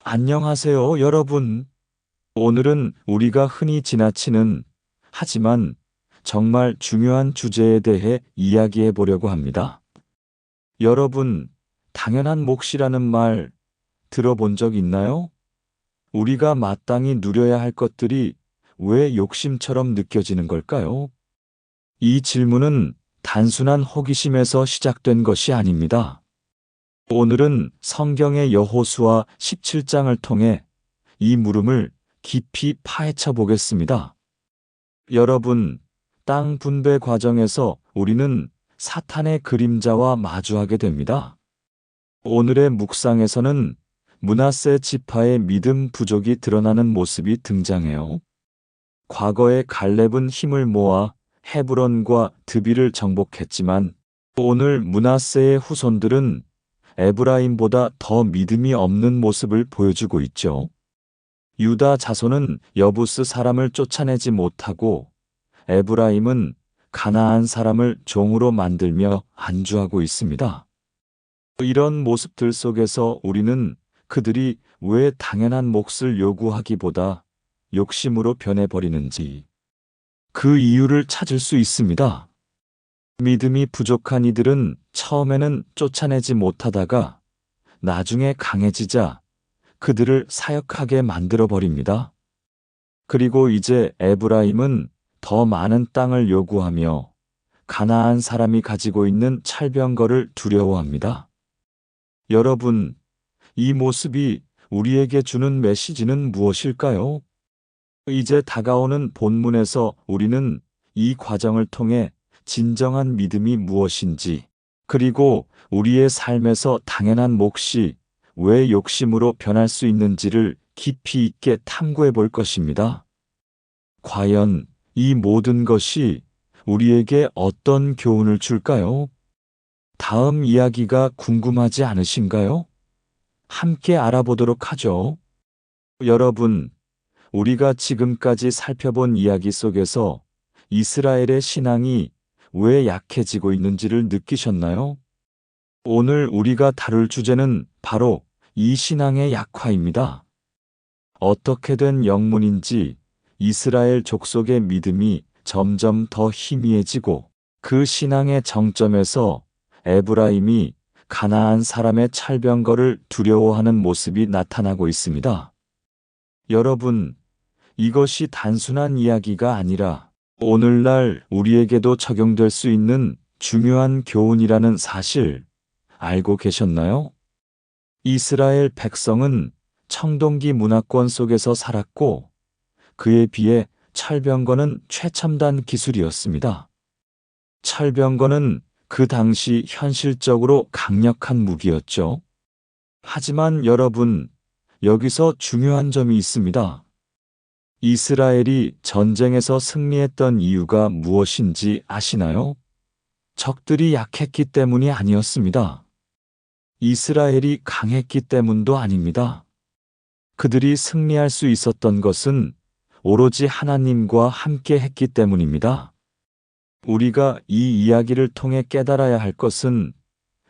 안녕하세요, 여러분. 오늘은 우리가 흔히 지나치는, 하지만 정말 중요한 주제에 대해 이야기해 보려고 합니다. 여러분, 당연한 몫이라는 말 들어본 적 있나요? 우리가 마땅히 누려야 할 것들이 왜 욕심처럼 느껴지는 걸까요? 이 질문은 단순한 호기심에서 시작된 것이 아닙니다. 오늘은 성경의 여호수아 17장을 통해 이 물음을 깊이 파헤쳐 보겠습니다. 여러분, 땅 분배 과정에서 우리는 사탄의 그림자와 마주하게 됩니다. 오늘의 묵상에서는 므낫세 지파의 믿음 부족이 드러나는 모습이 등장해요. 과거에 갈렙은 힘을 모아 헤브론과 드비를 정복했지만 오늘 므낫세의 후손들은 에브라임보다 더 믿음이 없는 모습을 보여주고 있죠. 유다 자손은 여부스 사람을 쫓아내지 못하고 에브라임은 가나안 사람을 종으로 만들며 안주하고 있습니다. 이런 모습들 속에서 우리는 그들이 왜 당연한 몫을 요구하기보다 욕심으로 변해버리는지 그 이유를 찾을 수 있습니다. 믿음이 부족한 이들은 처음에는 쫓아내지 못하다가 나중에 강해지자 그들을 사역하게 만들어 버립니다. 그리고 이제 에브라임은 더 많은 땅을 요구하며 가나안 사람이 가지고 있는 찰병거를 두려워합니다. 여러분, 이 모습이 우리에게 주는 메시지는 무엇일까요? 이제 다가오는 본문에서 우리는 이 과정을 통해 진정한 믿음이 무엇인지, 그리고 우리의 삶에서 당연한 몫이 왜 욕심으로 변할 수 있는지를 깊이 있게 탐구해 볼 것입니다. 과연 이 모든 것이 우리에게 어떤 교훈을 줄까요? 다음 이야기가 궁금하지 않으신가요? 함께 알아보도록 하죠. 여러분, 우리가 지금까지 살펴본 이야기 속에서 이스라엘의 신앙이 왜 약해지고 있는지를 느끼셨나요? 오늘 우리가 다룰 주제는 바로 이 신앙의 약화입니다. 어떻게 된 영문인지 이스라엘 족속의 믿음이 점점 더 희미해지고 그 신앙의 정점에서 에브라임이 가나안 사람의 찰병거를 두려워하는 모습이 나타나고 있습니다. 여러분, 이것이 단순한 이야기가 아니라 오늘날 우리에게도 적용될 수 있는 중요한 교훈이라는 사실 알고 계셨나요? 이스라엘 백성은 청동기 문화권 속에서 살았고 그에 비해 찰병거는 최첨단 기술이었습니다. 찰병거는 그 당시 현실적으로 강력한 무기였죠. 하지만 여러분, 여기서 중요한 점이 있습니다. 이스라엘이 전쟁에서 승리했던 이유가 무엇인지 아시나요? 적들이 약했기 때문이 아니었습니다. 이스라엘이 강했기 때문도 아닙니다. 그들이 승리할 수 있었던 것은 오로지 하나님과 함께 했기 때문입니다. 우리가 이 이야기를 통해 깨달아야 할 것은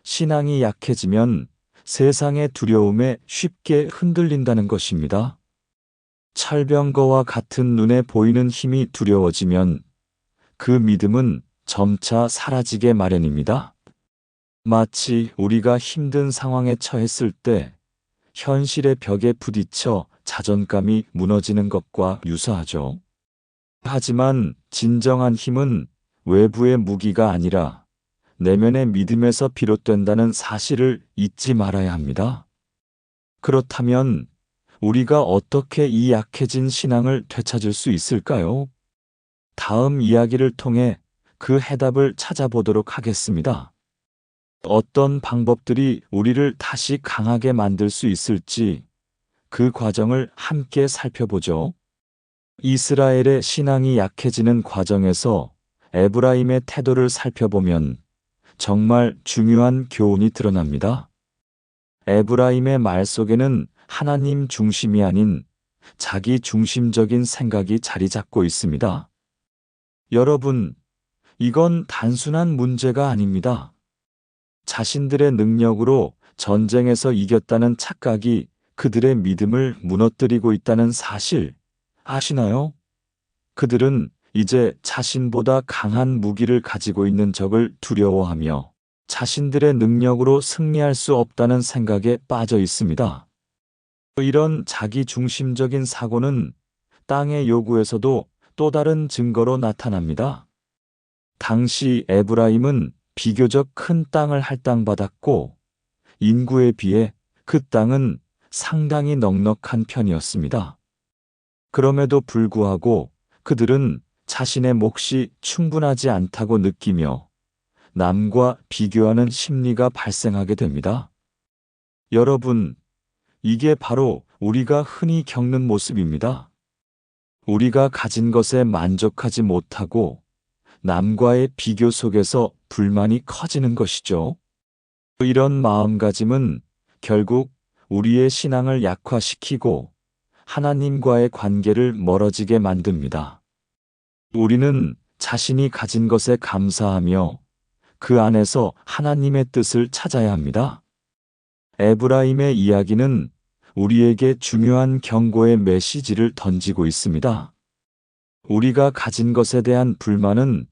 신앙이 약해지면 세상의 두려움에 쉽게 흔들린다는 것입니다. 찰병거와 같은 눈에 보이는 힘이 두려워지면 그 믿음은 점차 사라지게 마련입니다. 마치 우리가 힘든 상황에 처했을 때 현실의 벽에 부딪혀 자존감이 무너지는 것과 유사하죠. 하지만 진정한 힘은 외부의 무기가 아니라 내면의 믿음에서 비롯된다는 사실을 잊지 말아야 합니다. 그렇다면 우리가 어떻게 이 약해진 신앙을 되찾을 수 있을까요? 다음 이야기를 통해 그 해답을 찾아보도록 하겠습니다. 어떤 방법들이 우리를 다시 강하게 만들 수 있을지 그 과정을 함께 살펴보죠. 이스라엘의 신앙이 약해지는 과정에서 에브라임의 태도를 살펴보면 정말 중요한 교훈이 드러납니다. 에브라임의 말 속에는 하나님 중심이 아닌 자기 중심적인 생각이 자리 잡고 있습니다. 여러분, 이건 단순한 문제가 아닙니다. 자신들의 능력으로 전쟁에서 이겼다는 착각이 그들의 믿음을 무너뜨리고 있다는 사실 아시나요? 그들은 이제 자신보다 강한 무기를 가지고 있는 적을 두려워하며 자신들의 능력으로 승리할 수 없다는 생각에 빠져 있습니다. 이런 자기중심적인 사고는 땅의 요구에서도 또 다른 증거로 나타납니다. 당시 에브라임은 비교적 큰 땅을 할당받았고 인구에 비해 그 땅은 상당히 넉넉한 편이었습니다. 그럼에도 불구하고 그들은 자신의 몫이 충분하지 않다고 느끼며 남과 비교하는 심리가 발생하게 됩니다. 여러분, 이게 바로 우리가 흔히 겪는 모습입니다. 우리가 가진 것에 만족하지 못하고 남과의 비교 속에서 불만이 커지는 것이죠. 이런 마음가짐은 결국 우리의 신앙을 약화시키고 하나님과의 관계를 멀어지게 만듭니다. 우리는 자신이 가진 것에 감사하며 그 안에서 하나님의 뜻을 찾아야 합니다. 에브라임의 이야기는 우리에게 중요한 경고의 메시지를 던지고 있습니다. 우리가 가진 것에 대한 불만은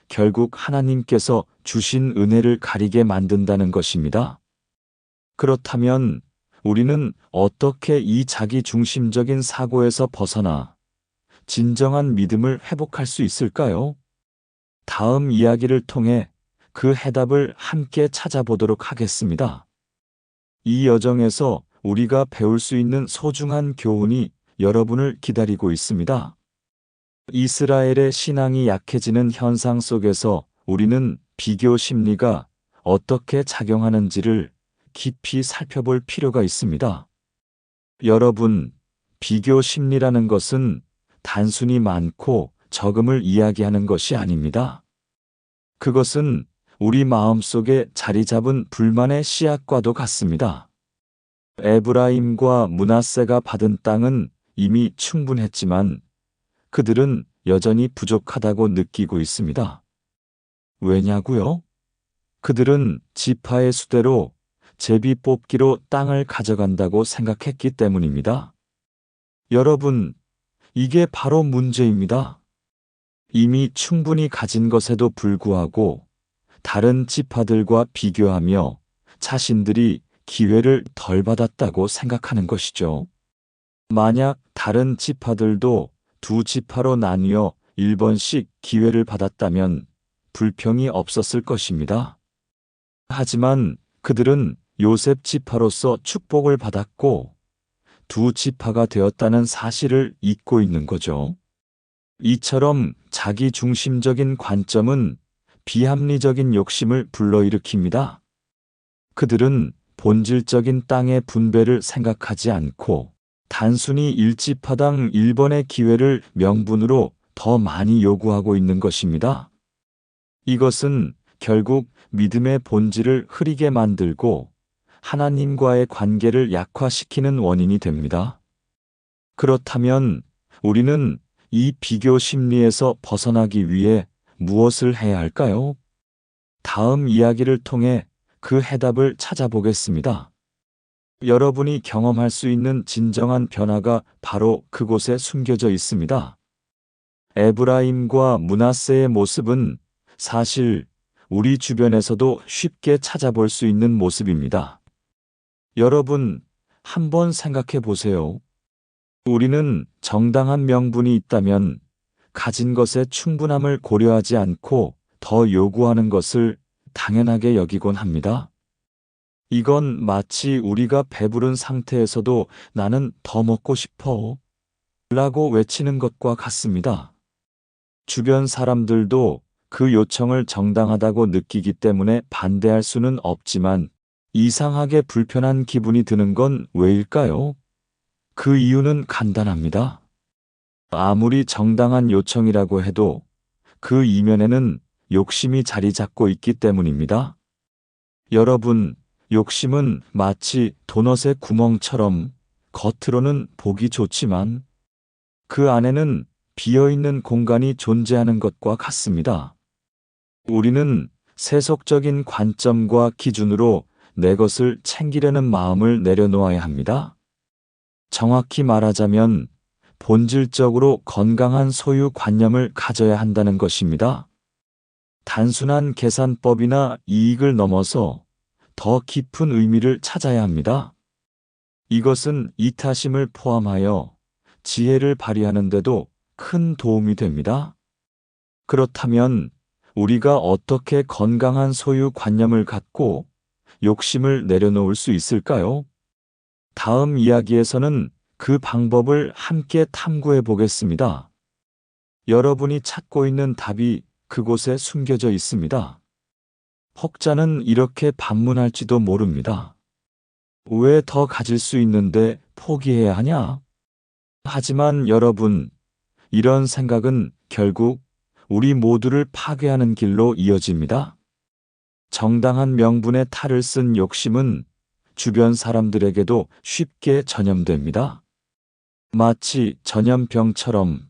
결국 하나님께서 주신 은혜를 가리게 만든다는 것입니다. 그렇다면 우리는 어떻게 이 자기중심적인 사고에서 벗어나 진정한 믿음을 회복할 수 있을까요? 다음 이야기를 통해 그 해답을 함께 찾아보도록 하겠습니다. 이 여정에서 우리가 배울 수 있는 소중한 교훈이 여러분을 기다리고 있습니다. 이스라엘의 신앙이 약해지는 현상 속에서 우리는 비교 심리가 어떻게 작용하는지를 깊이 살펴볼 필요가 있습니다. 여러분, 비교 심리라는 것은 단순히 많고 적음을 이야기하는 것이 아닙니다. 그것은 우리 마음속에 자리 잡은 불만의 씨앗과도 같습니다. 에브라임과 므낫세가 받은 땅은 이미 충분했지만 그들은 여전히 부족하다고 느끼고 있습니다. 왜냐고요? 그들은 지파의 수대로 제비 뽑기로 땅을 가져간다고 생각했기 때문입니다. 여러분, 이게 바로 문제입니다. 이미 충분히 가진 것에도 불구하고 다른 지파들과 비교하며 자신들이 기회를 덜 받았다고 생각하는 것이죠. 만약 다른 지파들도 두 지파로 나뉘어 1번씩 기회를 받았다면 불평이 없었을 것입니다. 하지만 그들은 요셉 지파로서 축복을 받았고 두 지파가 되었다는 사실을 잊고 있는 거죠. 이처럼 자기중심적인 관점은 비합리적인 욕심을 불러일으킵니다. 그들은 본질적인 땅의 분배를 생각하지 않고 단순히 1지파당 1번의 기회를 명분으로 더 많이 요구하고 있는 것입니다. 이것은 결국 믿음의 본질을 흐리게 만들고 하나님과의 관계를 약화시키는 원인이 됩니다. 그렇다면 우리는 이 비교 심리에서 벗어나기 위해 무엇을 해야 할까요? 다음 이야기를 통해 그 해답을 찾아보겠습니다. 여러분이 경험할 수 있는 진정한 변화가 바로 그곳에 숨겨져 있습니다. 에브라임과 므낫세의 모습은 사실 우리 주변에서도 쉽게 찾아볼 수 있는 모습입니다. 여러분, 한번 생각해 보세요. 우리는 정당한 명분이 있다면 가진 것의 충분함을 고려하지 않고 더 요구하는 것을 당연하게 여기곤 합니다. 이건 마치 우리가 배부른 상태에서도 나는 더 먹고 싶어 라고 외치는 것과 같습니다. 주변 사람들도 그 요청을 정당하다고 느끼기 때문에 반대할 수는 없지만 이상하게 불편한 기분이 드는 건 왜일까요? 그 이유는 간단합니다. 아무리 정당한 요청이라고 해도 그 이면에는 욕심이 자리 잡고 있기 때문입니다. 여러분, 욕심은 마치 도넛의 구멍처럼 겉으로는 보기 좋지만 그 안에는 비어있는 공간이 존재하는 것과 같습니다. 우리는 세속적인 관점과 기준으로 내 것을 챙기려는 마음을 내려놓아야 합니다. 정확히 말하자면 본질적으로 건강한 소유관념을 가져야 한다는 것입니다. 단순한 계산법이나 이익을 넘어서 더 깊은 의미를 찾아야 합니다. 이것은 이타심을 포함하여 지혜를 발휘하는 데도 큰 도움이 됩니다. 그렇다면 우리가 어떻게 건강한 소유관념을 갖고 욕심을 내려놓을 수 있을까요? 다음 이야기에서는 그 방법을 함께 탐구해 보겠습니다. 여러분이 찾고 있는 답이 그곳에 숨겨져 있습니다. 혹자는 이렇게 반문할지도 모릅니다. 왜 더 가질 수 있는데 포기해야 하냐? 하지만 여러분, 이런 생각은 결국 우리 모두를 파괴하는 길로 이어집니다. 정당한 명분의 탈을 쓴 욕심은 주변 사람들에게도 쉽게 전염됩니다. 마치 전염병처럼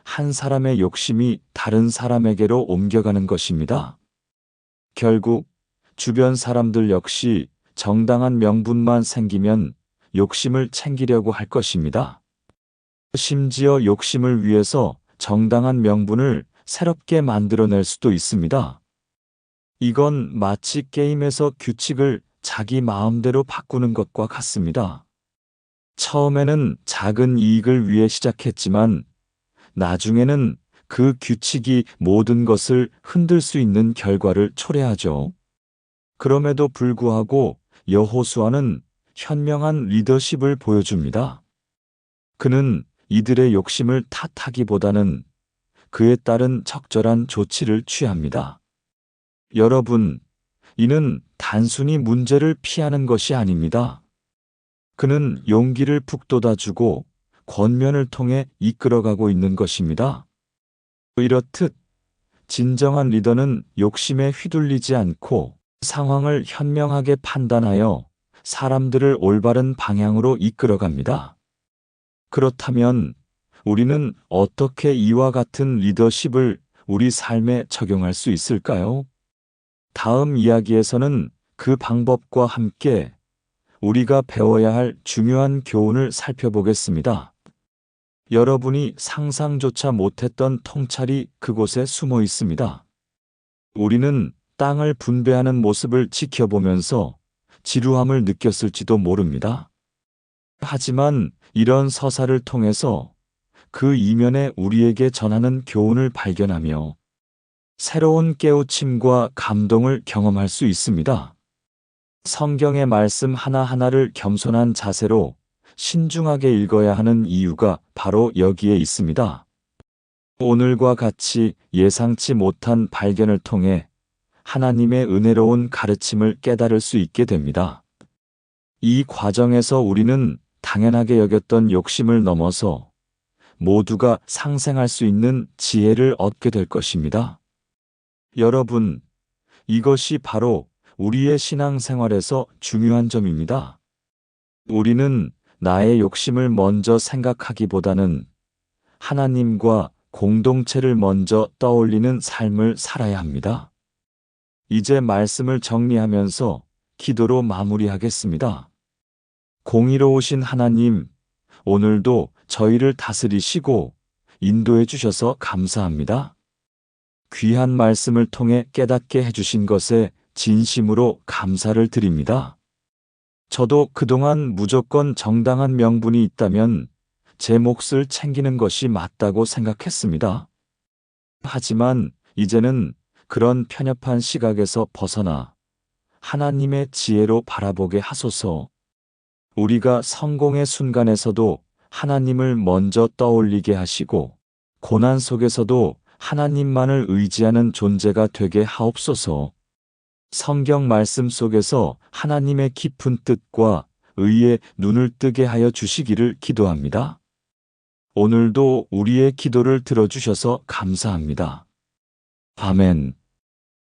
한 사람의 욕심이 다른 사람에게로 옮겨가는 것입니다. 결국 주변 사람들 역시 정당한 명분만 생기면 욕심을 챙기려고 할 것입니다. 심지어 욕심을 위해서 정당한 명분을 새롭게 만들어낼 수도 있습니다. 이건 마치 게임에서 규칙을 자기 마음대로 바꾸는 것과 같습니다. 처음에는 작은 이익을 위해 시작했지만 나중에는 그 규칙이 모든 것을 흔들 수 있는 결과를 초래하죠. 그럼에도 불구하고 여호수아는 현명한 리더십을 보여줍니다. 그는 이들의 욕심을 탓하기보다는 그에 따른 적절한 조치를 취합니다. 여러분, 이는 단순히 문제를 피하는 것이 아닙니다. 그는 용기를 북돋아주고 권면을 통해 이끌어가고 있는 것입니다. 이렇듯 진정한 리더는 욕심에 휘둘리지 않고 상황을 현명하게 판단하여 사람들을 올바른 방향으로 이끌어갑니다. 그렇다면 우리는 어떻게 이와 같은 리더십을 우리 삶에 적용할 수 있을까요? 다음 이야기에서는 그 방법과 함께 우리가 배워야 할 중요한 교훈을 살펴보겠습니다. 여러분이 상상조차 못했던 통찰이 그곳에 숨어 있습니다. 우리는 땅을 분배하는 모습을 지켜보면서 지루함을 느꼈을지도 모릅니다. 하지만 이런 서사를 통해서 그 이면에 우리에게 전하는 교훈을 발견하며 새로운 깨우침과 감동을 경험할 수 있습니다. 성경의 말씀 하나하나를 겸손한 자세로 신중하게 읽어야 하는 이유가 바로 여기에 있습니다. 오늘과 같이 예상치 못한 발견을 통해 하나님의 은혜로운 가르침을 깨달을 수 있게 됩니다. 이 과정에서 우리는 당연하게 여겼던 욕심을 넘어서 모두가 상생할 수 있는 지혜를 얻게 될 것입니다. 여러분, 이것이 바로 우리의 신앙생활에서 중요한 점입니다. 우리는 나의 욕심을 먼저 생각하기보다는 하나님과 공동체를 먼저 떠올리는 삶을 살아야 합니다. 이제 말씀을 정리하면서 기도로 마무리하겠습니다. 공의로우신 하나님, 오늘도 저희를 다스리시고 인도해 주셔서 감사합니다. 귀한 말씀을 통해 깨닫게 해주신 것에 진심으로 감사를 드립니다. 저도 그동안 무조건 정당한 명분이 있다면 제 몫을 챙기는 것이 맞다고 생각했습니다. 하지만 이제는 그런 편협한 시각에서 벗어나 하나님의 지혜로 바라보게 하소서. 우리가 성공의 순간에서도 하나님을 먼저 떠올리게 하시고 고난 속에서도 하나님만을 의지하는 존재가 되게 하옵소서. 성경 말씀 속에서 하나님의 깊은 뜻과 의에 눈을 뜨게 하여 주시기를 기도합니다. 오늘도 우리의 기도를 들어주셔서 감사합니다. 아멘.